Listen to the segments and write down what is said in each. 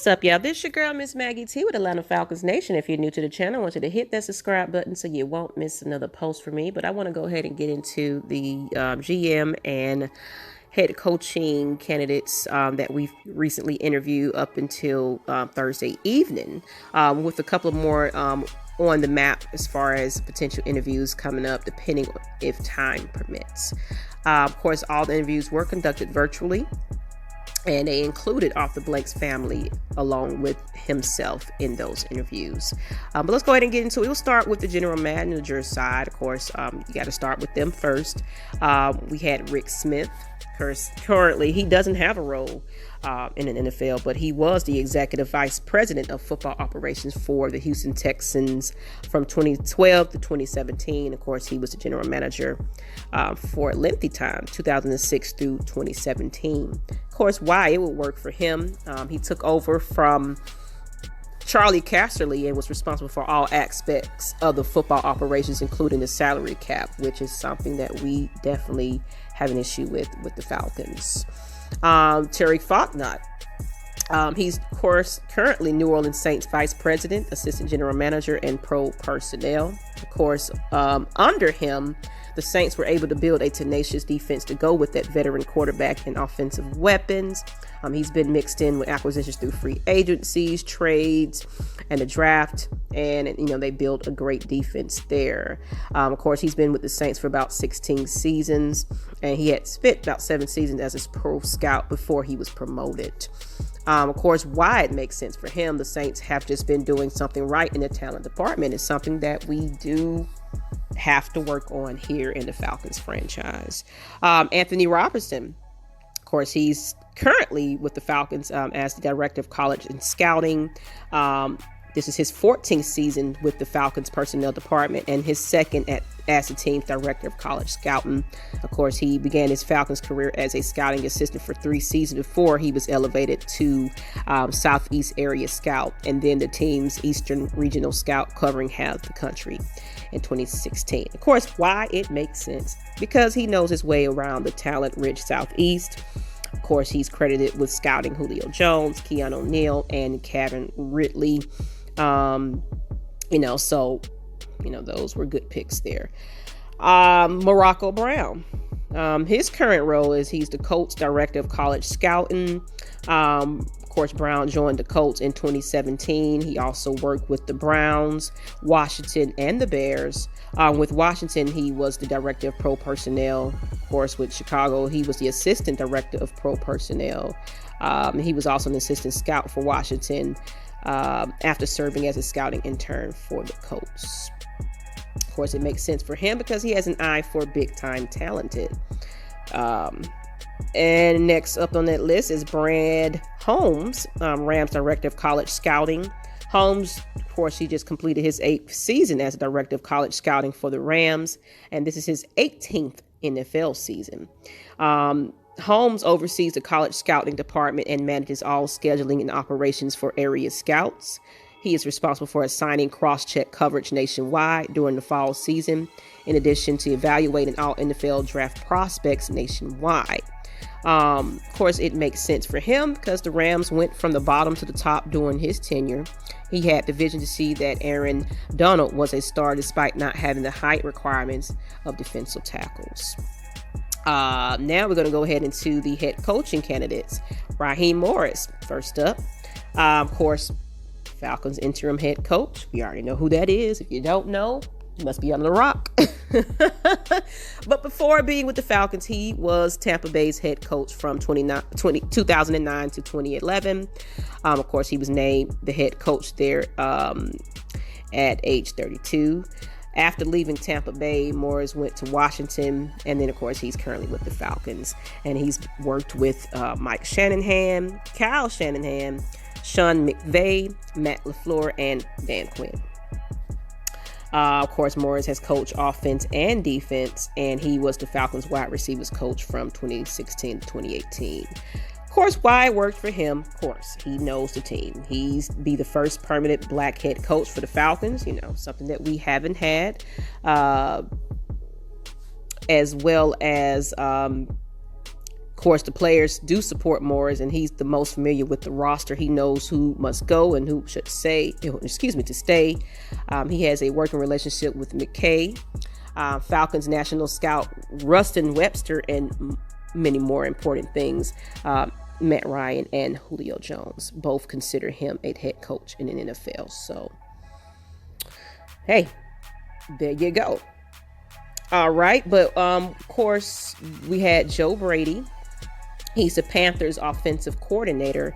What's up, y'all? This your girl, Miss Maggie T with Atlanta Falcons Nation. If you're new to the channel, I want you to hit that subscribe button so you won't miss another post from me. But I want to go ahead and get into the GM and head coaching candidates that we've recently interviewed up until Thursday evening, with a couple of more on the map as far as potential interviews coming up, depending on if time permits. Of course, all the interviews were conducted virtually, and they included Off the Blank's family along with himself in those interviews. But let's go ahead and get into it. We'll start with the general manager side. Of course, you got to start with them first. We had Rick Smith. Currently, he doesn't have a role in an NFL, but he was the executive vice president of football operations for the Houston Texans from 2012 to 2017. Of course, he was the general manager for a lengthy time, 2006 through 2017. Of course, why it would work for him. He took over from Charlie Casserly and was responsible for all aspects of the football operations, including the salary cap, which is something that we definitely have an issue with the Falcons. Terry Fontenot. He's, of course, currently New Orleans Saints vice president, assistant general manager, and pro personnel. Of course, under him, the Saints were able to build a tenacious defense to go with that veteran quarterback and offensive weapons. He's been mixed in with acquisitions through free agencies, trades, and the draft. And, they built a great defense there. Of course, he's been with the Saints for about 16 seasons, and he had spent about 7 seasons as his pro scout before he was promoted. Of course, why it makes sense for him, the Saints have just been doing something right in the talent department. It's something that we do have to work on here in the Falcons franchise. Anthony Robertson, of course, he's currently with the Falcons as the director of college and scouting. This is his 14th season with the Falcons personnel department and his second as the team's director of college scouting. Of course, he began his Falcons career as a scouting assistant for 3 seasons before he was elevated to Southeast area scout, and then the team's Eastern regional scout covering half the country in 2016. Of course, why it makes sense, because he knows his way around the talent-rich Southeast. Of course, he's credited with scouting Julio Jones, Keanu O'Neal, and Kevin Ridley. Those were good picks there. Morocco Brown. His current role is he's the Colts director of college scouting. Of course, Brown joined the Colts in 2017. He also worked with the Browns, Washington, and the Bears. With Washington, he was the director of pro personnel. Of course, with Chicago, he was the assistant director of pro personnel. He was also an assistant scout for Washington after serving as a scouting intern for the Colts. Of course, it makes sense for him because he has an eye for big-time talented. And next up on that list is Brad Holmes, Rams director of college scouting. Holmes, of course, he just completed his 8th season as a director of college scouting for the Rams, and this is his 18th NFL season. Holmes oversees the college scouting department and manages all scheduling and operations for area scouts. He is responsible for assigning cross-check coverage nationwide during the fall season, in addition to evaluating all NFL draft prospects nationwide. Of course, it makes sense for him because the Rams went from the bottom to the top during his tenure. He had the vision to see that Aaron Donald was a star despite not having the height requirements of defensive tackles. Now we're going to go ahead into the head coaching candidates. Raheem Morris, first up. Of course, Falcons interim head coach. We already know who that is. If you don't know, you must be under the rock. But before being with the Falcons, he was Tampa Bay's head coach from 2009 to 2011. Of course, he was named the head coach there at age 32. After leaving Tampa Bay, Morris went to Washington, and then, of course, he's currently with the Falcons. And he's worked with Mike Shanahan, Kyle Shanahan, Sean McVay, Matt LaFleur, and Dan Quinn. Of course, Morris has coached offense and defense, and he was the Falcons wide receivers coach from 2016 to 2018. Of course, why it worked for him, of course, he knows the team. He's be the first permanent black head coach for the Falcons, something that we haven't had, as well as, of Of course, the players do support Morris, and he's the most familiar with the roster. He knows who must go and who should stay. To stay. He has a working relationship with McKay, Falcons national scout Rustin Webster, and many more important things. Matt Ryan and Julio Jones both consider him a head coach in an NFL. So, hey, there you go. All right, but of course, we had Joe Brady. He's the Panthers offensive coordinator.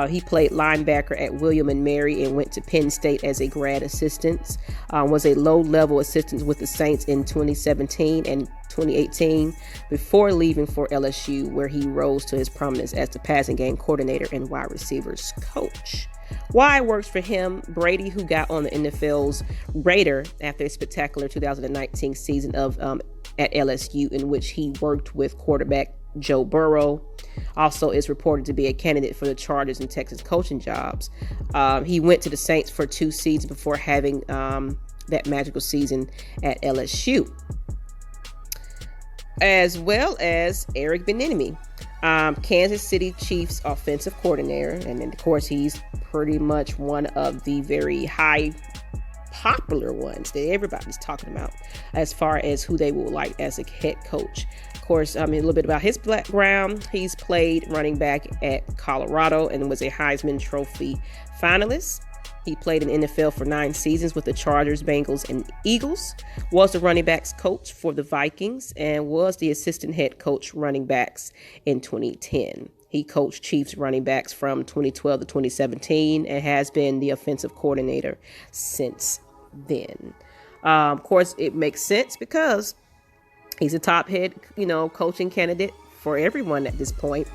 He played linebacker at William & Mary and went to Penn State as a grad assistant. Was a low-level assistant with the Saints in 2017 and 2018 before leaving for LSU, where he rose to his prominence as the passing game coordinator and wide receivers coach. Why it works for him, Brady, who got on the NFL's radar after a spectacular 2019 season at LSU, in which he worked with quarterback Joe Burrow, also is reported to be a candidate for the Chargers and Texans coaching jobs. He went to the Saints for 2 seasons before having that magical season at LSU. As well as Eric Bieniemy, Kansas City Chiefs offensive coordinator. And then, of course, he's pretty much one of the very high popular ones that everybody's talking about as far as who they will like as a head coach. Of course, a little bit about his background. He's played running back at Colorado and was a Heisman Trophy finalist. He played in the NFL for 9 seasons with the Chargers, Bengals, and Eagles, was the running backs coach for the Vikings, and was the assistant head coach running backs in 2010. He coached Chiefs running backs from 2012 to 2017 and has been the offensive coordinator since then. Of course, it makes sense because he's a top head, coaching candidate for everyone at this point.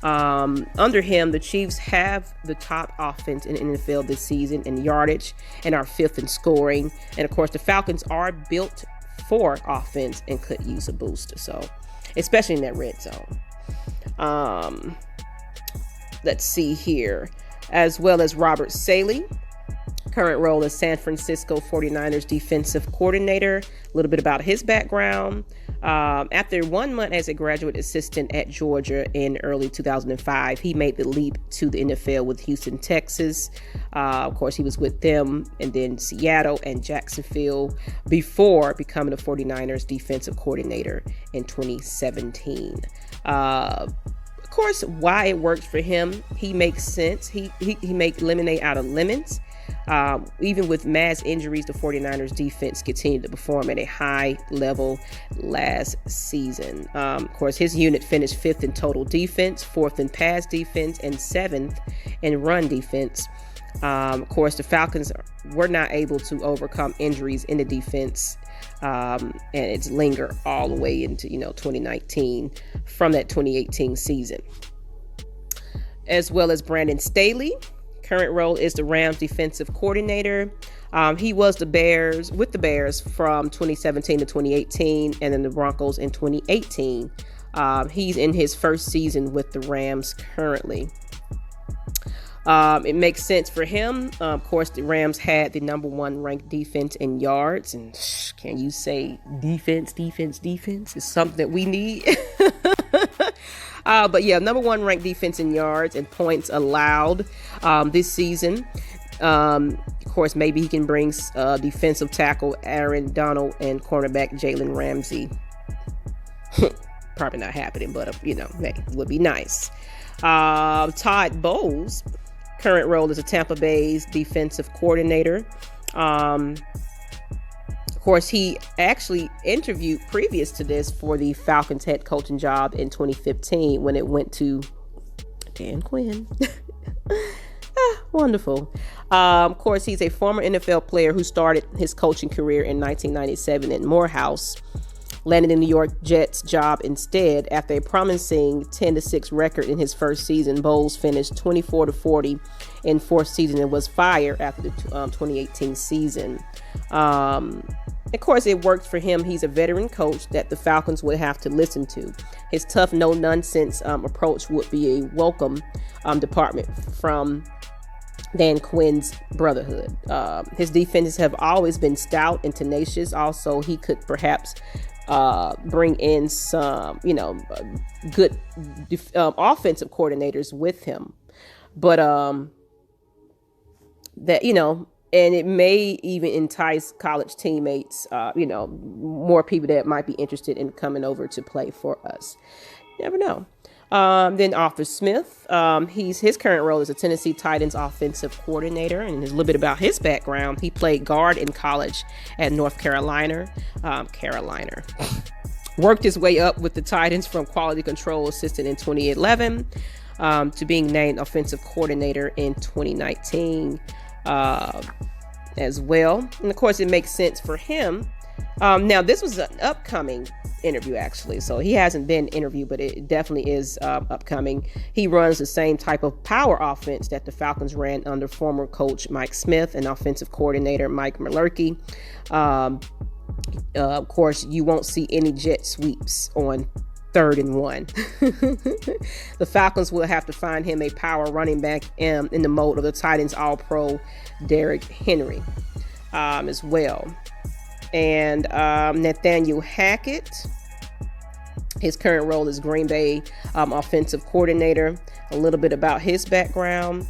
Under him, the Chiefs have the top offense in the NFL this season in yardage and are 5th in scoring. And of course, the Falcons are built for offense and could use a booster. So, especially in that red zone. Let's see here. As well as Robert Saleh, current role as San Francisco 49ers defensive coordinator. A little bit about his background. After 1 month as a graduate assistant at Georgia in early 2005, he made the leap to the NFL with Houston, Texas. Of course, he was with them and then Seattle and Jacksonville before becoming the 49ers defensive coordinator in 2017. Of course, why it works for him, he makes sense. He make lemonade out of lemons. Even with mass injuries, the 49ers defense continued to perform at a high level last season. Of course, his unit finished 5th in total defense, 4th in pass defense, and 7th in run defense. Of course, the Falcons were not able to overcome injuries in the defense, and it's lingered all the way into 2019 from that 2018 season. As well as Brandon Staley. Current role is the Rams defensive coordinator. He was with the Bears from 2017 to 2018, and then the Broncos in 2018. He's in his first season with the Rams currently. It makes sense for him. Of course, the Rams had the number 1 ranked defense in yards, and can you say defense is something that we need? But yeah, number 1 ranked defense in yards and points allowed this season. Of course, maybe he can bring defensive tackle Aaron Donald and cornerback Jalen Ramsey. Probably not happening, but it would be nice. Todd Bowles, current role is a Tampa Bay's defensive coordinator. Of course, he actually interviewed previous to this for the Falcons head coaching job in 2015 when it went to Dan Quinn. Wonderful. Of course, he's a former NFL player who started his coaching career in 1997 at Morehouse, landed in the New York Jets job instead. After a promising 10-6 record in his first season, Bowles finished 24-40 in 4th season and was fired after the 2018 season. Of course, it worked for him. He's a veteran coach that the Falcons would have to listen to. His tough, no-nonsense approach would be a welcome department from Dan Quinn's brotherhood. His defenses have always been stout and tenacious. Also, he could perhaps bring in some, good offensive coordinators with him. But that, and it may even entice college teammates, more people that might be interested in coming over to play for us. Never know. Then Arthur Smith, his current role is a Tennessee Titans offensive coordinator, and a little bit about his background. He played guard in college at North Carolina. Worked his way up with the Titans from quality control assistant in 2011 to being named offensive coordinator in 2019 as well. And of course, it makes sense for him. Now, this was an upcoming interview, actually, so he hasn't been interviewed, but it definitely is upcoming. He runs the same type of power offense that the Falcons ran under former coach Mike Smith and offensive coordinator Mike Mularkey. Of course, you won't see any jet sweeps on 3rd and 1. The Falcons will have to find him a power running back in the mode of the Titans All-Pro Derrick Henry as well. And Nathaniel Hackett, his current role is Green Bay offensive coordinator. A little bit about his background.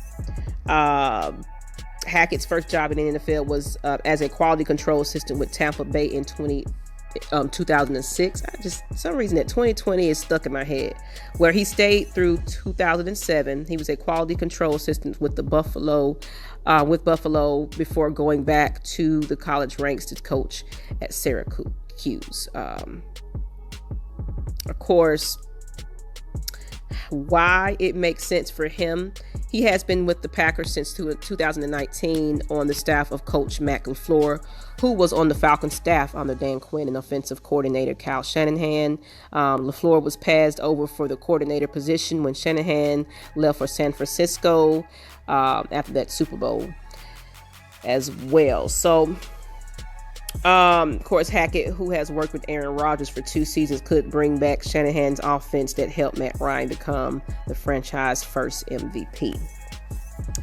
Hackett's first job in the NFL was as a quality control assistant with Tampa Bay in 2006. For some reason that 2020 is stuck in my head, where he stayed through 2007. He was a quality control assistant with Buffalo before going back to the college ranks to coach at Syracuse. Of course, why it makes sense for him. He has been with the Packers since 2019 on the staff of Coach Matt LaFleur, who was on the Falcons staff under Dan Quinn and offensive coordinator Kyle Shanahan. LaFleur was passed over for the coordinator position when Shanahan left for San Francisco after that Super Bowl as well. So, of course, Hackett, who has worked with Aaron Rodgers for 2 seasons, could bring back Shanahan's offense that helped Matt Ryan become the franchise first MVP.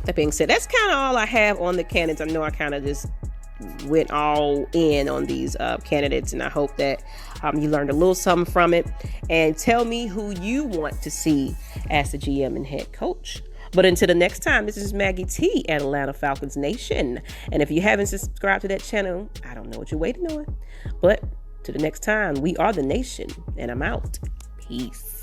That being said, that's kind of all I have on the candidates. I know I kind of just went all in on these candidates, and I hope that you learned a little something from it. And tell me who you want to see as the GM and head coach. But until the next time, this is Maggie T at Atlanta Falcons Nation. And if you haven't subscribed to that channel, I don't know what you're waiting on. But to the next time, we are the nation, and I'm out. Peace.